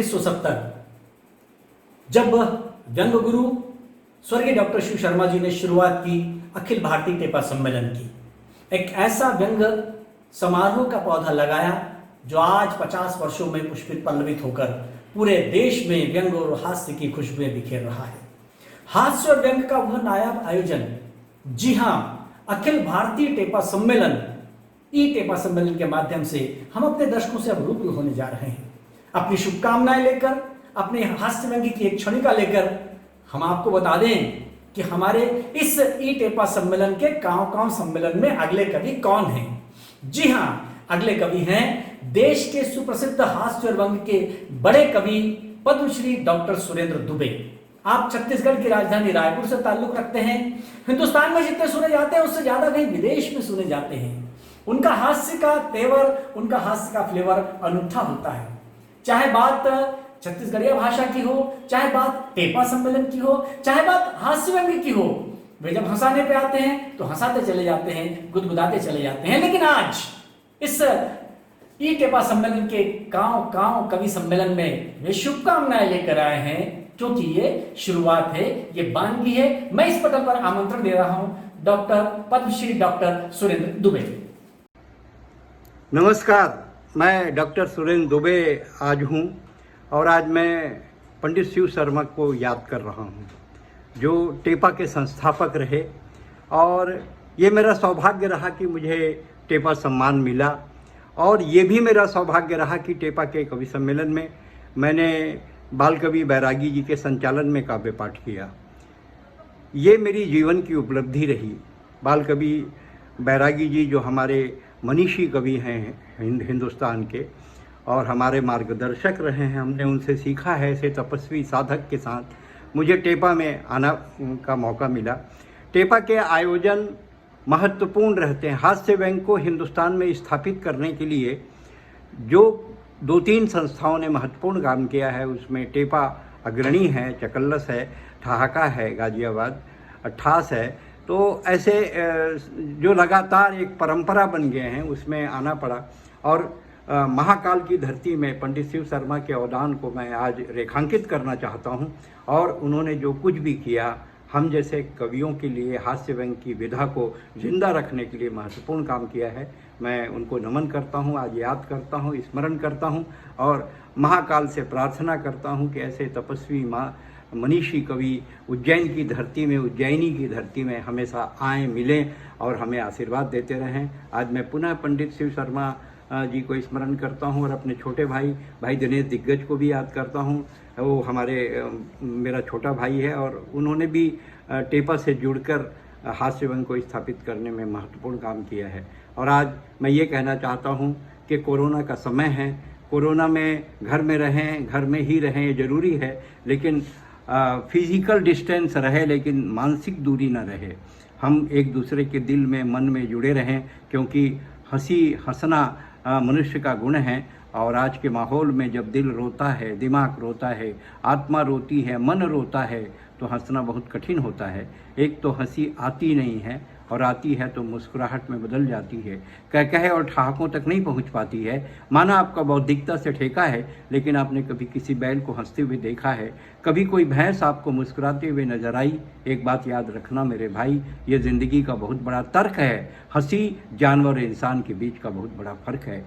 1970 जब व्यंग गुरु स्वर्गीय डॉक्टर शिव शर्मा जी ने शुरुआत की अखिल भारतीय टेपा सम्मेलन की, एक ऐसा व्यंग समारोह का पौधा लगाया जो आज 50 वर्षों में पुष्पित पल्लवित होकर पूरे देश में व्यंग और हास्य की खुशबुएं बिखेर रहा है। हास्य और व्यंग का वह नायाब आयोजन, जी हां, अखिल भारतीय टेपा सम्मेलन, ई टेपा सम्मेलन के माध्यम से हम अपने दर्शकों से अब रूबरू होने जा रहे हैं। अपनी शुभकामनाएं लेकर, अपने हास्य व्यंग की एक क्षणिका लेकर हम आपको बता दें कि हमारे इस ई टेपा सम्मेलन के कांव सम्मेलन में अगले कवि कौन हैं। जी हां, अगले कवि हैं देश के सुप्रसिद्ध हास्य और व्यंग के बड़े कवि पद्मश्री डॉक्टर सुरेंद्र दुबे। आप छत्तीसगढ़ की राजधानी रायपुर से ताल्लुक रखते हैं। हिंदुस्तान में जितने सुने जाते हैं उससे ज्यादा कहीं विदेश में सुने जाते हैं। उनका हास्य का तेवर, उनका हास्य का फ्लेवर अनूठा होता है। चाहे बात छत्तीसगढ़िया भाषा की हो, चाहे बात टेपा सम्मेलन की हो, चाहे बात हास्य व्यंग की हो, वे जब हंसाने पे आते हैं तो हंसाते चले जाते हैं, गुदगुदाते चले जाते हैं। लेकिन आज इस ई टेपा सम्मेलन के गांव कवि सम्मेलन में वे शुभकामनाएं लेकर आए हैं, क्योंकि ये शुरुआत है, ये बानगी है। मैं इस पटल पर आमंत्रण दे रहा हूं डॉक्टर पद्मश्री डॉक्टर सुरेंद्र दुबे। नमस्कार, मैं डॉक्टर सुरेंद्र दुबे आज हूं और आज मैं पंडित शिव शर्मा को याद कर रहा हूं, जो टेपा के संस्थापक रहे। और ये मेरा सौभाग्य रहा कि मुझे टेपा सम्मान मिला, और ये भी मेरा सौभाग्य रहा कि टेपा के कवि सम्मेलन में मैंने बाल कवि बैरागी जी के संचालन में काव्य पाठ किया। ये मेरी जीवन की उपलब्धि रही। बाल कवि बैरागी जी जो हमारे मनीषी कवि हैं हिंदुस्तान के और हमारे मार्गदर्शक रहे हैं, हमने उनसे सीखा है। ऐसे तपस्वी साधक के साथ मुझे टेपा में आना का मौका मिला। टेपा के आयोजन महत्वपूर्ण रहते हैं। हास्य व्यंग को हिंदुस्तान में स्थापित करने के लिए जो 2-3 संस्थाओं ने महत्वपूर्ण काम किया है, उसमें टेपा अग्रणी है, चकल्लस है, ठहाका है, गाजियाबाद, अट्ठास है। तो ऐसे जो लगातार एक परंपरा बन गए हैं, उसमें आना पड़ा। और महाकाल की धरती में पंडित शिव शर्मा के अवदान को मैं आज रेखांकित करना चाहता हूं। और उन्होंने जो कुछ भी किया, हम जैसे कवियों के लिए हास्य व्यंग की विधा को जिंदा रखने के लिए महत्वपूर्ण काम किया है। मैं उनको नमन करता हूं, आज याद करता हूं, स्मरण करता हूं और महाकाल से प्रार्थना करता हूं कि ऐसे तपस्वी मनीषी कवि उज्जैन की धरती में, उज्जैनी की धरती में हमेशा आए, मिलें और हमें आशीर्वाद देते रहें। आज मैं पुनः पंडित शिव शर्मा जी को स्मरण करता हूं और अपने छोटे भाई दिनेश दिग्गज को भी याद करता हूं। वो मेरा छोटा भाई है और उन्होंने भी टेपा से जुड़कर हास्य व्यंग को स्थापित करने में महत्वपूर्ण काम किया है। और आज मैं ये कहना चाहता हूं कि कोरोना का समय है, कोरोना में घर में रहें, घर में ही रहें, ये ज़रूरी है। लेकिन फिजिकल डिस्टेंस रहे, लेकिन मानसिक दूरी न रहे। हम एक दूसरे के दिल में, मन में जुड़े रहें, क्योंकि हंसना मनुष्य का गुण है। और आज के माहौल में जब दिल रोता है, दिमाग रोता है, आत्मा रोती है, मन रोता है, तो हंसना बहुत कठिन होता है। एक तो हंसी आती नहीं है, और आती है तो मुस्कुराहट में बदल जाती है, कह और ठहाकों तक नहीं पहुंच पाती है। माना आपका बौद्धिकता से ठेका है, लेकिन आपने कभी किसी बैल को हंसते हुए देखा है? कभी कोई भैंस आपको मुस्कुराते हुए नजर आई? एक बात याद रखना मेरे भाई, ये ज़िंदगी का बहुत बड़ा तर्क है। हंसी जानवर और इंसान के बीच का बहुत बड़ा फर्क है।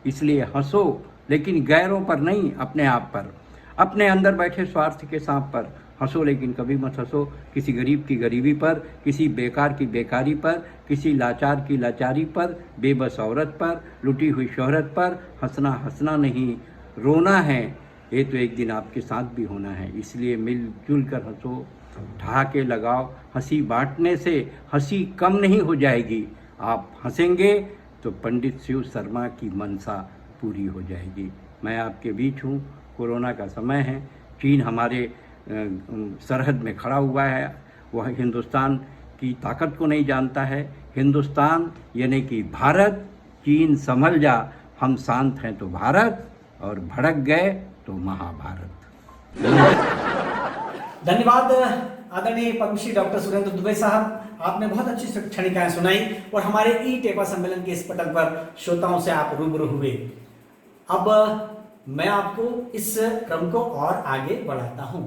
इसलिए हंसो, लेकिन गैरों पर नहीं, अपने आप पर, अपने अंदर बैठे स्वार्थ के सांप पर हंसो। लेकिन कभी मत हंसो किसी गरीब की गरीबी पर, किसी बेकार की बेकारी पर, किसी लाचार की लाचारी पर, बेबस औरत पर, लुटी हुई शोहरत पर। हंसना नहीं, रोना है। ये तो एक दिन आपके साथ भी होना है। इसलिए मिलजुल कर हंसो, ठहाके लगाओ। हंसी बांटने से हंसी कम नहीं हो जाएगी। आप हंसेंगे तो पंडित शिव शर्मा की मनसा पूरी हो जाएगी। मैं आपके बीच हूँ। कोरोना का समय है, चीन हमारे सरहद में खड़ा हुआ है। वह हिंदुस्तान की ताकत को नहीं जानता है। हिंदुस्तान यानी कि भारत, चीन संभल जा, हम शांत हैं तो भारत, और भड़क गए तो महाभारत। धन्यवाद आदरणीय पद्मश्री डॉक्टर सुरेंद्र दुबे साहब, आपने बहुत अच्छी क्षणिकाएं सुनाई और हमारे ई टेपा सम्मेलन के इस पटल पर श्रोताओं से आप रूबरू हुए। अब मैं आपको इस क्रम को और आगे बढ़ाता हूं।